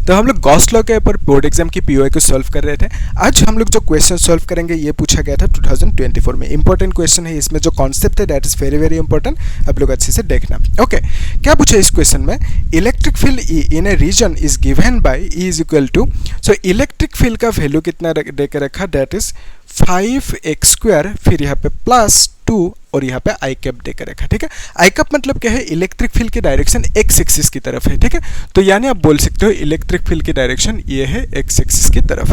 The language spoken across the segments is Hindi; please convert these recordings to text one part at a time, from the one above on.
तो हम लोग गॉस लॉ के ऊपर बोर्ड एग्जाम की पीओआई को सॉल्व कर रहे थे। आज हम लोग जो क्वेश्चन सॉल्व करेंगे ये पूछा गया था 2024 में। इंपॉर्टेंट क्वेश्चन है, इसमें जो कॉन्सेप्ट है that is very very important, आप लोग अच्छे से देखना। ओके, क्या पूछा इस क्वेश्चन में, electric field E in a region is given by E is equal to, so electric field का वैल्यू कितना दे के रखा, दैट इज 5x², फिर यहाँ पे +2 और यहाँ पे आई कैप देकर रखा। ठीक है, आई कैप मतलब क्या है, इलेक्ट्रिक फील्ड की डायरेक्शन एक्स एक्सिस की तरफ है। ठीक है, तो यानी आप बोल सकते हो इलेक्ट्रिक फील्ड की डायरेक्शन ये है एक्स एक्सिस की तरफ।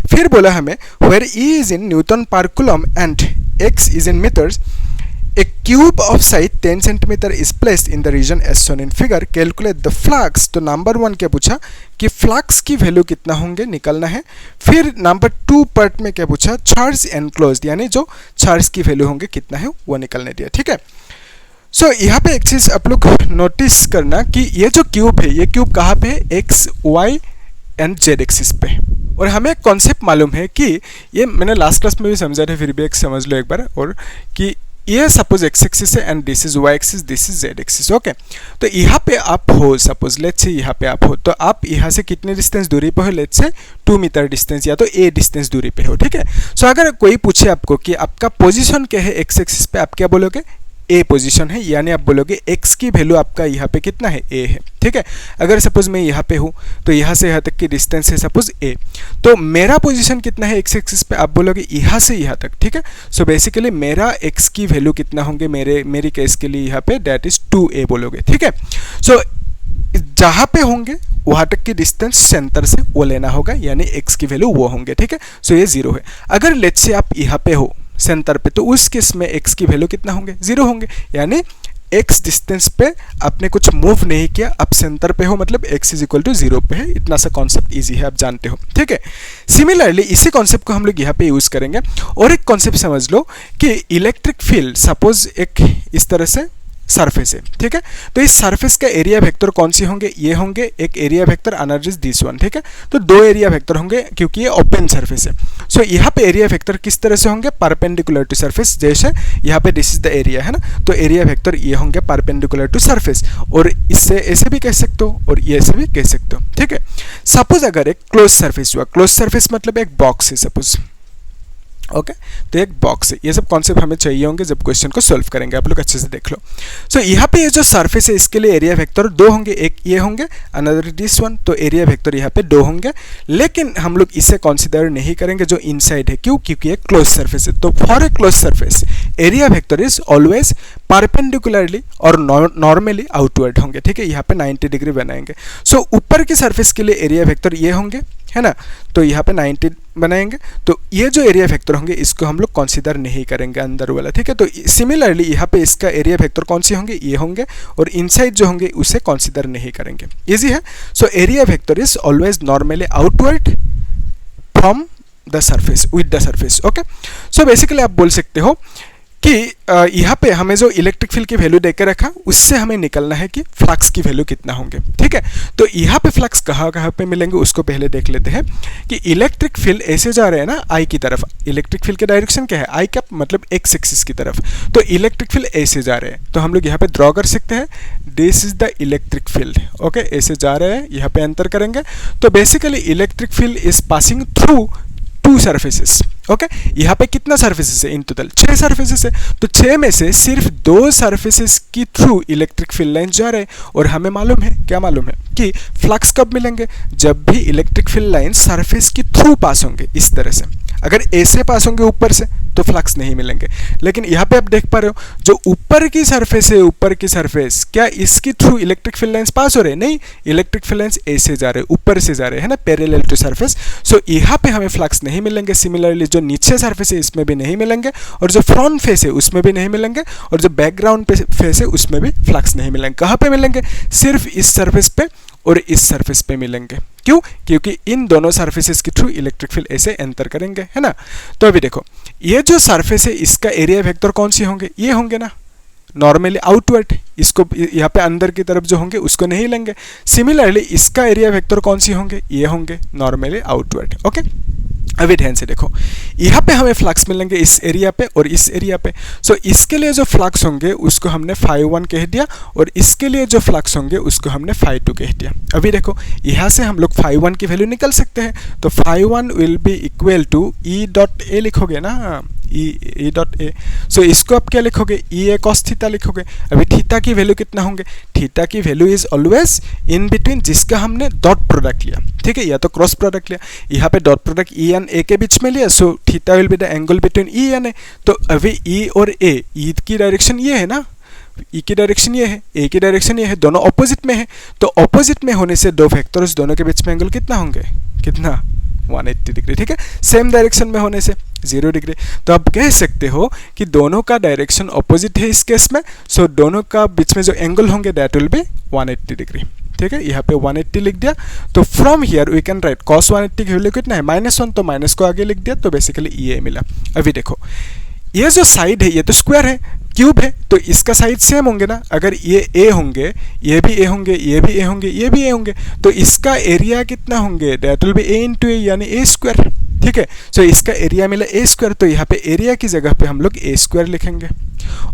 फिर बोला हमें where E is in newton पर coulomb and x is in metres, a cube of size 10 cm is placed in the region as shown in figure, calculate the flux। तो नंबर 1 क्या पूछा कि फ्लक्स की वैल्यू कितना होंगे निकलना है। फिर नंबर 2 पार्ट में क्या पूछा, चार्ज एनक्लोज्ड यानी जो चार्ज की वैल्यू होंगे कितना है वो निकलने दिया। ठीक है, सो यहाँ पे एक चीज आप लोग नोटिस करना कि ये जो क्यूब है, ये क्यूब कहाँ पे है, X Y and Z axis पे। और हमें कॉन्सेप्ट मालूम है कि ये मैंने लास्ट क्लास में भी समझा था, फिर भी एक समझ लो एक बार, और कि ये सपोज एक्स एक्सिस है and this is Y axis, this is Z axis. Okay, तो यहाँ पे आप हो, सपोज लेट्स से यहाँ पे आप हो, तो आप यहाँ से कितने डिस्टेंस दूरी पे हो, लेट्स से 2 मीटर डिस्टेंस या तो ए डिस्टेंस दूरी पे हो। ठीक है, सो अगर कोई पूछे आपको कि आपका पोजीशन क्या है एक्स एक्सिस पे, आप क्या बोलोगे, ए पोजीशन है, यानी आप बोलोगे एक्स की वैल्यू आपका यहाँ पे कितना है, ए है। ठीक है, अगर सपोज मैं यहाँ पे हूँ तो यहाँ से यहाँ तक की डिस्टेंस है सपोज ए, तो मेरा पोजीशन कितना है एक्स एक्सिस पे, आप बोलोगे यहाँ से यहाँ तक। ठीक है, सो बेसिकली मेरा एक्स की वैल्यू कितना होंगे मेरी केस के लिए यहाँ पे, दैट इज 2a बोलोगे। ठीक है, सो जहाँ पे होंगे वहाँ तक की डिस्टेंस सेंटर से वो लेना होगा, यानी एक्स की वैल्यू वो होंगे। ठीक है, सो ये 0 है। अगर लेट्स से आप यहाँ पे हो सेंटर पे, तो उस केस में x की वैल्यू कितना होंगे, 0 होंगे, यानी x डिस्टेंस पे आपने कुछ मूव नहीं किया, आप सेंटर पे हो, मतलब x इज इक्वल टू 0 पे है। इतना सा कॉन्सेप्ट इजी है, आप जानते हो। ठीक है, सिमिलरली इसी कॉन्सेप्ट को हम लोग यहाँ पे यूज करेंगे। और एक कॉन्सेप्ट समझ लो कि इलेक्ट्रिक फील्ड सपोज एक इस तरह से सरफेस है। ठीक है, तो इस सरफेस का एरिया वेक्टर कौन सी होंगे, ये होंगे एक area vector, another is this one. ठीक है, तो 2 एरिया वेक्टर होंगे क्योंकि ये ओपन सरफेस है। सो यहाँ पे एरिया वेक्टर किस तरह से होंगे, परपेंडिकुलर टू सरफेस, जैसे यहाँ पे दिस इज द एरिया है ना, तो एरिया वेक्टर ये होंगे परपेंडिकुलर टू सरफेस, और इससे ऐसे भी कह सकते हो और ये ऐसे भी कह सकते हो। ठीक है, सपोज अगर एक क्लोज सरफेस हुआ, क्लोज सरफेस मतलब एक बॉक्स है सपोज। ओके, तो एक बॉक्स है। ये सब कॉन्सेप्ट हमें चाहिए होंगे जब क्वेश्चन को सॉल्व करेंगे, आप लोग अच्छे से देख लो। सो यहाँ पे ये जो सरफेस है इसके लिए एरिया वेक्टर 2 होंगे, एक ये होंगे, अनदर दिस वन, तो एरिया वेक्टर यहाँ पे 2 होंगे। लेकिन हम लोग इसे कंसीडर नहीं करेंगे जो इनसाइड है, क्यों, क्योंकि ये क्लोज सरफेस है। तो for a close surface area vector is always perpendicularly और नॉर्मली आउटवर्ड होंगे। ठीक है, यहाँ पे 90 डिग्री बनाएंगे। सो ऊपर की सरफेस के लिए एरिया वेक्टर ये होंगे, है ना, तो यहाँ पे 90 बनाएंगे, तो ये जो एरिया वेक्टर होंगे इसको हम लोग कंसीडर नहीं करेंगे अंदर वाला। ठीक है, तो सिमिलरली यहाँ पे इसका एरिया वेक्टर कौन से होंगे, ये होंगे, और इनसाइड जो होंगे उसे कंसीडर नहीं करेंगे। इजी है। So area vector is always normally outward from the surface with the surface. Okay, so basically आप बोल सकते हो कि यहाँ पे हमें जो इलेक्ट्रिक फील्ड की वैल्यू देकर रखा उससे हमें निकलना है कि फ्लक्स की वैल्यू कितना होंगे। ठीक है, तो यहाँ पे फ्लक्स कहाँ पे मिलेंगे उसको पहले देख लेते हैं कि इलेक्ट्रिक फील्ड ऐसे जा रहे हैं ना आई की तरफ। इलेक्ट्रिक फील्ड की डायरेक्शन क्या है, आई कैप, मतलब एक्स एक्सिस की तरफ। तो इलेक्ट्रिक फील्ड ऐसे जा रहे हैं, तो हम लोग यहाँ पे ड्रॉ कर सकते हैं, this is the electric field. Okay, ऐसे जा रहे हैं, यहाँ पे एंटर करेंगे, तो basically electric field is passing through 2 surfaces. Okay, यहाँ पे कितना सर्फेसेस है, इन टोटल 6 सर्फेसेस है, तो 6 में से सिर्फ 2 सर्फेसेस की थ्रू इलेक्ट्रिक फील्ड लाइन जा रहे हैं। और हमें मालूम है, क्या मालूम है, कि फ्लक्स कब मिलेंगे, जब भी इलेक्ट्रिक फील्ड लाइन सरफेस की थ्रू पास होंगे इस तरह से। अगर ऐसे पास होंगे ऊपर से तो फ्लक्स नहीं मिलेंगे। लेकिन यहाँ पे आप देख पा रहे हो जो ऊपर की सरफेस है, ऊपर की सरफेस, क्या इसकी through electric field lines pass हो रहे हैं, नहीं, इलेक्ट्रिक फील्ड लाइंस ऐसे जा रहे हैं, ऊपर से जा रहे हैं, है ना, पैरेलल टू सरफेस। सो यहाँ पे हमें फ्लक्स नहीं मिलेंगे। सिमिलरली जो नीचे सरफेस है इसमें भी नहीं मिलेंगे, और जो फ्रंट फेस है उसमें भी नहीं मिलेंगे, और जो बैकग्राउंड पे फेस है उसमें भी फ्लक्स नहीं मिलेंगे। कहाँ पे मिलेंगे, सिर्फ इस सरफेस पे और इस सरफेस पे मिलेंगे। क्यों, क्योंकि इन दोनों सरफेसेस के थ्रू इलेक्ट्रिक फील्ड ऐसे एंटर करेंगे, है ना। तो अभी देखो ये जो सरफेस है इसका एरिया वेक्टर कौन सी होंगे, ये होंगे ना, नॉर्मली आउटवर्ड। इसको यहाँ पे अंदर की तरफ जो होंगे उसको नहीं लेंगे। सिमिलरली इसका एरिया वेक्टर कौन सी होंगे, ये होंगे नॉर्मली आउटवर्ड। ओके, अभी ध्यान से देखो, यहाँ पे हमें फ्लक्स मिलेंगे इस एरिया पे और इस एरिया पे। सो इसके लिए जो फ्लक्स होंगे उसको हमने φ1 कह दिया और इसके लिए जो फ्लक्स होंगे उसको हमने φ2 कह दिया। अभी देखो यहाँ से हम लोग φ1 की वैल्यू निकल सकते हैं, तो φ1 will be equal to E dot A लिखोगे ना, ई डॉट ए। सो इसको आप क्या लिखोगे, ई ए कॉस थीटा लिखोगे। अभी थीटा की वैल्यू कितना होंगे, थीटा की value is always in between जिसका हमने डॉट प्रोडक्ट लिया, ठीक है, या तो क्रॉस प्रोडक्ट लिया। यहाँ पे dot product E and A के बीच में लिया, so theta will be the angle between E and A. तो अभी ई और ए, ई की डायरेक्शन ये है ना, ई की डायरेक्शन ये है, ए की डायरेक्शन ये है, दोनों ऑपोजिट में है। तो ऑपोजिट में होने से दो वेक्टर्स दोनों के बीच में एंगल कितना होंगे, कितना 180 डिग्री, ठीक है। सेम डायरेक्शन में होने से 0 डिग्री। तो आप कह सकते हो कि दोनों का डायरेक्शन ऑपोजिट है इस केस में, सो दोनों का बीच में जो एंगल होंगे दैट विल बी 180 डिग्री, ठीक है। यहाँ पे 180 लिख दिया। तो from here we can write cos 180 की वैल्यू कितना है, -1, तो माइनस को आगे लिख दिया, तो बेसिकली ये मिला। अभी देखो ये जो साइड है ये तो स्क्वायर है, क्यूब है, तो इसका साइड सेम होंगे ना। अगर ये ए होंगे, ये भी ए होंगे, ये भी ए होंगे, ये भी ए होंगे, तो इसका एरिया कितना होंगे, that will be a into a यानी ए स्क्वायर, ठीक है। सो इसका एरिया मिला ए स्क्वायर, तो यहाँ पे एरिया की जगह पे हम लोग ए स्क्वायर लिखेंगे।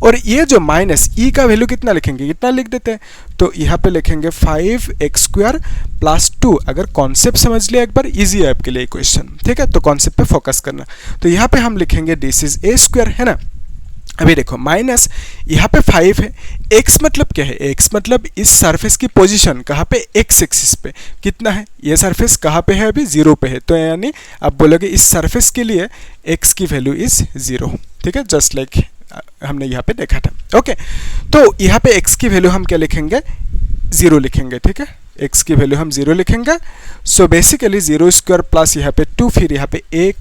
और ये जो माइनस ई का वैल्यू कितना लिखेंगे, कितना लिख देते हैं, तो यहाँ पे लिखेंगे 5x² + 2। अगर कॉन्सेप्ट समझ लिया एक बार, इजी है आपके लिए क्वेश्चन, ठीक है, तो कॉन्सेप्ट पे फोकस करना। तो यहाँ पे हम लिखेंगे दिस इज ए स्क्वायर, है ना। अभी देखो माइनस यहाँ पे 5 है, x मतलब क्या है, x मतलब इस सरफेस की पोजीशन कहाँ पे, x एक्सिस पे कितना है, ये सरफेस कहाँ पे है, अभी 0 पे है, तो यानी आप बोलोगे इस सरफेस के लिए x की वैल्यू इज 0, ठीक है, जस्ट लाइक हमने यहाँ पे देखा था। ओके, तो यहाँ पे x की वैल्यू हम क्या लिखेंगे, 0 लिखेंगे, ठीक है, x की वैल्यू हम 0 लिखेंगे। सो बेसिकली 0² प्लस यहाँ पे 2, फिर यहाँ पे ए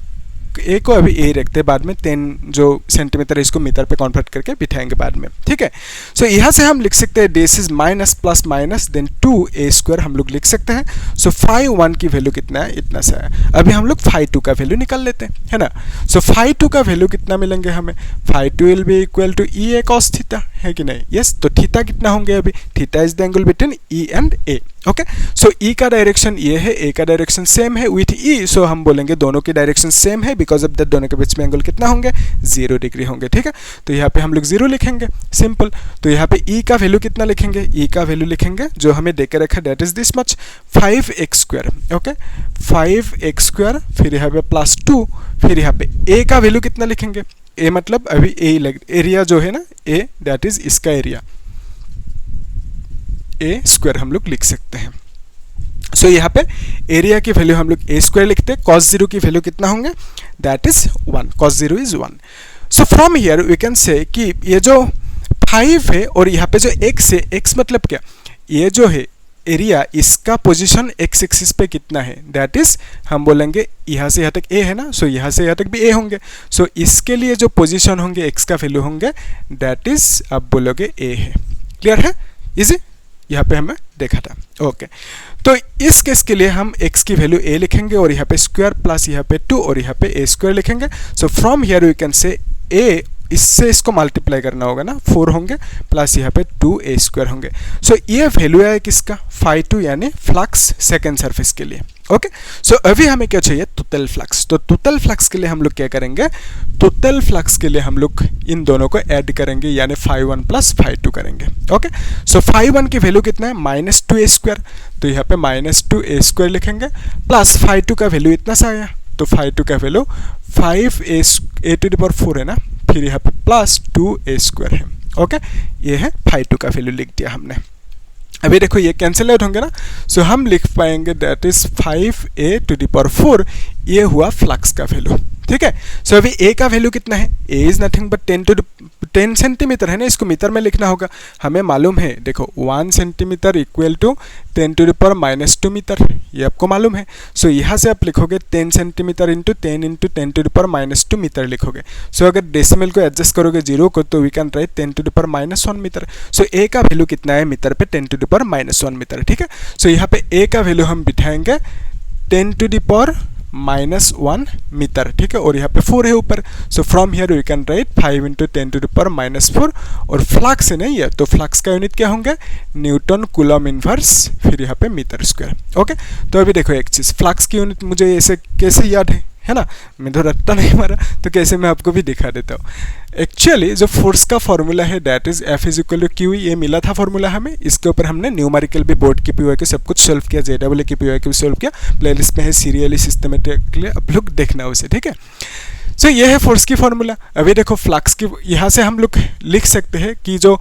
को अभी ए रखते हैं, बाद में 10 जो सेंटीमीटर इसको मीटर पे कन्वर्ट करके बिठाएंगे बाद में, ठीक है। सो यहाँ से हम लिख सकते हैं this is minus plus minus then 2a² हम लोग लिख सकते हैं। सो φ1 की वैल्यू कितना है, इतना सा है। अभी हम लोग φ2 का वैल्यू निकाल लेते हैं, है ना। सो φ2 का वैल्यू कितना मिलेंगे हमें, φ2 will be equal to E A cos theta, है कि नहीं, यस। तो थीटा कितना होंगे, अभी theta is the angle between E and A, okay. So E का डायरेक्शन ये है, ए का डायरेक्शन सेम है विथ ई, सो हम बोलेंगे दोनों की डायरेक्शन सेम है, बिकॉज ऑफ दैट दोनों के बीच में एंगल कितना होंगे, 0 डिग्री होंगे, ठीक है। तो यहाँ पे हम लोग 0 लिखेंगे, सिंपल। तो यहाँ पे ई का वैल्यू कितना लिखेंगे, ई का वैल्यू लिखेंगे जो हमें देकर रखा that is this much 5x², okay, 5x², फिर यहाँ पे +2, फिर यहाँ पे ए का वैल्यू कितना लिखेंगे, ए मतलब अभी ए एरिया जो है ना, ए दैट इज इसका एरिया, ए स्क्वायर हम लोग लिख सकते हैं। सो यहाँ पे एरिया की वैल्यू हम लोग ए स्क्वायर लिखते हैं, cos 0 की वैल्यू कितना होंगे, that is 1, cos 0 is 1। So from here we can say कि ये जो 5 है और यहाँ पे जो x है, x मतलब क्या, ये जो है एरिया इसका पोजीशन x एक्सिस पे कितना है, दैट इज हम बोलेंगे यहाँ से यहाँ तक a है ना, सो यहाँ से यहाँ तक भी a होंगे। सो इसके लिए जो पोजीशन होंगे x का वैल्यू होंगे दैट इज आप बोलोगे a है। क्लियर है, इजी, यहाँ पे हमें देखा था, ओके। तो इस केस के लिए हम x की वैल्यू a लिखेंगे और यहाँ पे स्क्वायर प्लस यहाँ पे 2 और यहाँ पे a² लिखेंगे। So from here we can say a, इससे इसको मल्टीप्लाई करना होगा ना, 4 होंगे प्लस यहाँ पे 2a² होंगे। सो ये वैल्यू है किसका, φ2 यानी फ्लक्स सेकेंड सरफेस के लिए, ओके। सो अभी हमें क्या चाहिए, टोटल फ्लक्स। तो टोटल फ्लक्स के लिए हम लोग क्या करेंगे, टोटल फ्लक्स के लिए हम लोग इन दोनों को ऐड करेंगे यानी φ1 प्लस φ2 करेंगे, ओके। सो φ1 की वैल्यू कितना है, -2a², तो यहाँ पे -2a² लिखेंगे, प्लस φ2 का वैल्यू इतना सा आया, तो φ2 का वैल्यू 5a⁴ है ना, फिर यहाँ पे प्लस 2a² है, ओके। ये है φ2 का वैल्यू लिख दिया हमने। अभी देखो ये कैंसिल आउट होंगे ना, सो हम लिख पाएंगे दैट इज 5a⁴, ये हुआ फ्लक्स का वैल्यू, ठीक है। सो अभी a का वैल्यू कितना है, a is nothing but 10 centimetre है ना, इसको मीटर में लिखना होगा, हमें मालूम है, देखो 1 सेंटीमीटर इक्वल टू 10⁻² मीटर, ये आपको मालूम है। सो यहाँ से आप लिखोगे 10 सेंटीमीटर इंटू 10 इंटू 10⁻² मीटर लिखोगे। सो अगर डेसिमल को एडजस्ट करोगे 0 को, तो we can write 10⁻⁻1 metre. So a का वैल्यू कितना है मीटर पे, 10⁻⁻1 मीटर, ठीक है। सो यहाँ पे a का वैल्यू हम बिठाएंगे 10⁻⁻1 मीटर, ठीक है, और यहाँ पे 4 है ऊपर। So from here we can write 5 into 10⁻⁻4, और फ्लक्स है नहीं है, तो फ्लक्स का यूनिट क्या होंगे, न्यूटन कूलम इनवर्स, फिर यहाँ पे मीटर स्क्वायर, ओके। तो अभी देखो एक चीज़, फ्लक्स की यूनिट मुझे ऐसे कैसे याद है है ना, मैं तो रट्टा नहीं मारा, तो कैसे मैं आपको भी दिखा देता हूँ। एक्चुअली जो फोर्स का फॉर्मूला है that is F is equal to Q, ये मिला था फॉर्मूला हमें, इसके ऊपर हमने न्यूमेरिकल भी बोर्ड के पीओआई के सब कुछ सॉल्व किया, JEE के पीओआई के भी सॉल्व किया, प्लेलिस्ट में है सीरियली सिस्टमेटिकली, आप लोग देखना उसे, ठीक है। सो ये है फोर्स की फॉर्मूला। अभी देखो फ्लक्स की, यहाँ से हम लोग लिख सकते हैं कि जो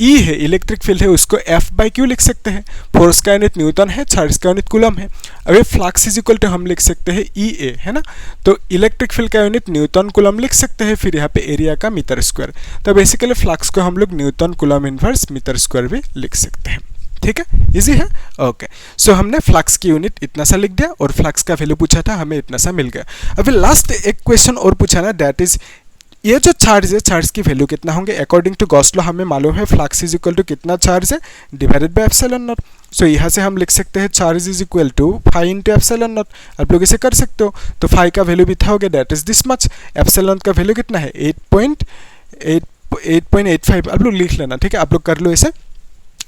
E है इलेक्ट्रिक फील्ड है उसको F/Q लिख सकते हैं, फोर्स का यूनिट न्यूटन है, चार्ज का यूनिट कूलम है। अभी फ्लक्स इज इक्वल टू हम लिख सकते हैं EA, है ना, तो इलेक्ट्रिक फील्ड का यूनिट न्यूटन कूलम लिख सकते हैं, फिर यहाँ पे एरिया का मीटर स्क्वायर, तो बेसिकली फ्लक्स को हम लोग newton coulomb inverse metre square भी लिख सकते हैं, ठीक है, इजी है। ओके, सो हमने फ्लक्स की यूनिट इतना सा लिख दिया और फ्लक्स का वैल्यू पूछा था, हमें इतना सा मिल गया। अभी लास्ट एक क्वेश्चन और पूछा ना, दैट इज ये जो चार्ज है, चार्ज की वैल्यू कितना होंगे, अकॉर्डिंग टू गॉस लॉ हमें मालूम है फ्लक्स इज इक्वल टू कितना चार्ज है divided by epsilon naught. So यहाँ से हम लिख सकते हैं charge is equal to phi into epsilon naught, आप लोग इसे कर सकते हो, तो फाई का वैल्यू भी था हो गया that is this much, epsilon का वैल्यू कितना है 8.85, आप लोग लिख लेना, ठीक है, आप लोग कर लो इसे।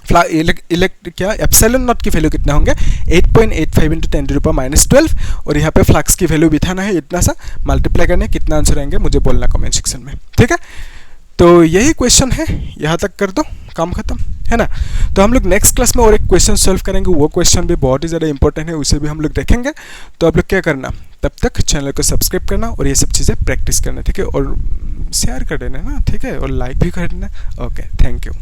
क्या एप्सिलॉन नॉट की वैल्यू कितना होंगे 8.85 इंटू 10⁻⁻12, और यहाँ पे फ्लक्स की वैल्यू बिठाना है इतना सा, मल्टीप्लाई करना है, कितना आंसर आएंगे मुझे बोलना कमेंट सेक्शन में, ठीक है। तो यही क्वेश्चन है, यहाँ तक कर दो, काम खत्म, है ना। तो हम लोग नेक्स्ट क्लास में और एक क्वेश्चन सॉल्व करेंगे, वो क्वेश्चन भी बहुत ही ज़्यादा इंपॉर्टेंट है, उसे भी हम लोग देखेंगे। तो आप लोग क्या करना, तब तक चैनल को सब्सक्राइब करना और ये सब चीज़ें प्रैक्टिस करना, ठीक है, और शेयर कर देना ना, ठीक है, और लाइक भी कर देना। Okay, thank you.